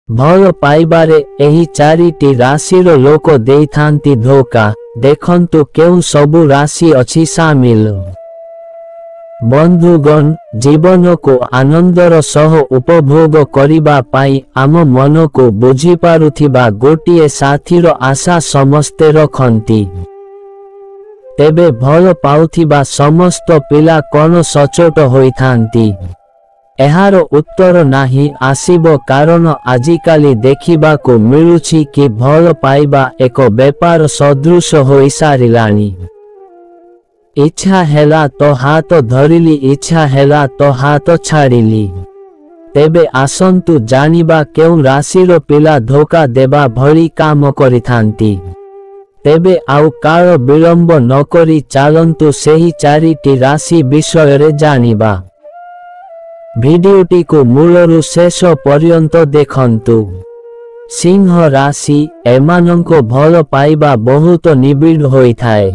भल पाइबारे एही चारिटी राशिर लोक देइथांती धोखा। देखंतु केउ सबु राशि अछि सामिल। बंधुगण, जीवन को आनंदर सह उपभोग करिबा पाई आम मन को बुझी पारुथिबा गोटिए साथीर आशा समस्ते रखंती। तेबे भल पाउथिबा समस्त पिला कोन सचोट होइथांती? एहार उत्तर नाही आसीबो, कारण आजिकाली देखिबाको मिलुछि कि भल पाइबा एक बेपार सदृश होई सारिलानी। इच्छा हेला तो हाथ धरिली, इच्छा हेला तो हाथ छाड़िली। तेबे आसंतु जानिबा केउ राशिर पिला धोखा देबा भली काम करिथांती। तेबे आउ काल विलंब नकरी चालंतु सेही चारिटी राशि विषय जानिबा। भिडियोटी को मूलरू शेष पर्यंत देखंतु। सिंह राशि, एमानंको भल पाइबा बहुत निबिड़ होइथाए,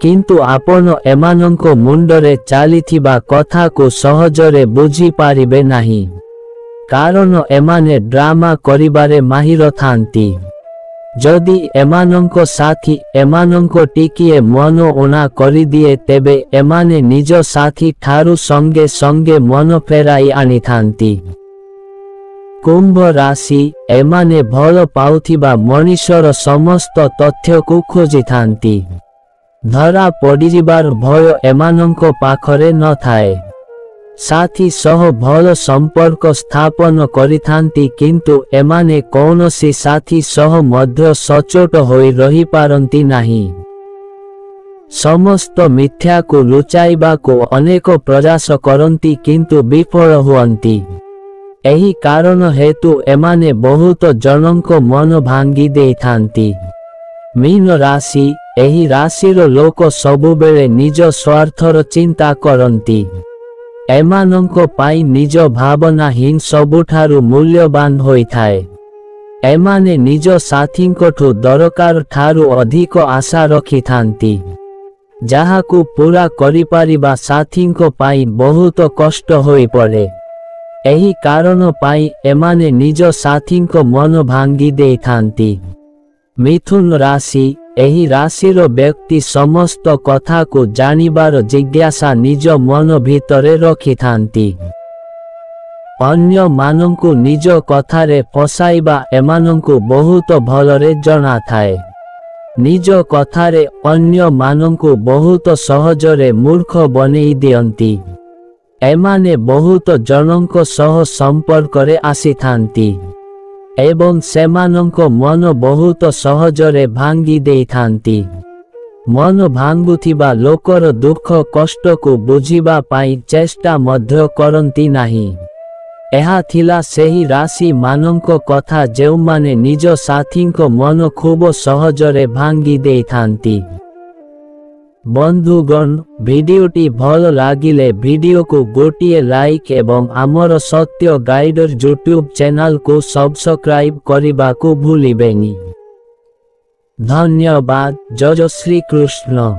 किंतु आपण एमानंको मुंडरे चालिथिबा कथा को सहजरे बुझी पारिबे नाही, कारण एमाने ड्रामा करिबारे माहिर थांती। जदि एमानंको साथी एमानंको टिकिए मन ओना करि दिए, तेबे एमाने निज साथी ठारू संगे संगे मन फेराई आनी थांती। कुंभ राशि, एमाने भल पाउथिबा मनीषर समस्त तथ्य को खोजी थांती। धरा पड़िजिबार भय एमानंको पाखरे न थाए। साथी सह भल संपर्क स्थापन करिथांती, किंतु एमाने कौनसी साथी सह मध्य सचोट होई रही पारंती नाही। समस्त मिथ्या को लुचाइबा को अनेक प्रयास करंती, किंतु विफल हुअंती। एही कारण हेतु एमाने बहुत जनंको मन भांगी देइथांती। मीन राशि, एही राशिर लोक सबुबेले निज स्वार्थर चिंता करंती। एमानंको पाई निज भावनाहीन सबुठारु मूल्यवान होइथाए। एमाने निज साथींकोठु दरकार ठारु अधिक आशा रखिथांती, जाहाकु पूरा करिपारिबा साथींको पाई बहुत कष्ट होई पड़े। एही कारण पाई एमाने निज साथींको मन भांगी देइथांती। मिथुन राशि, एही राशिर व्यक्ति समस्त कथा को जानिबार जिज्ञासा निज मन भितरे रखिथांती। अन्य मानंकु निज कथारे फसाइबा एमानंकु बहुत भलरे जଣା थाए। निज कथारे अन्य मानंकु बहुत सहजरे मूर्ख बनेई दियंती। एमाने बहुत जनंको सह संपर्करे आसीथांती एवं सेमानंको मन बहुत सहजरे भांगी देइथांती। मन भांगुथिबा लोकर दुख कष्ट को बुझिबा पाई चेष्टा मध्य करंती नाही। एहा थिला सेही राशि मानंको कथा जेउमाने निज साथींको मन खूब सहजरे भांगी देइथांती। बंधुगण, भिडियोटी भल लागिले भिडियो को गोटिए लाइक एवं आमर सत्य गाइडर यूट्यूब चैनल को सब्सक्राइब करिबा को भूलिबेनी। धन्यवाद। जय श्री कृष्ण।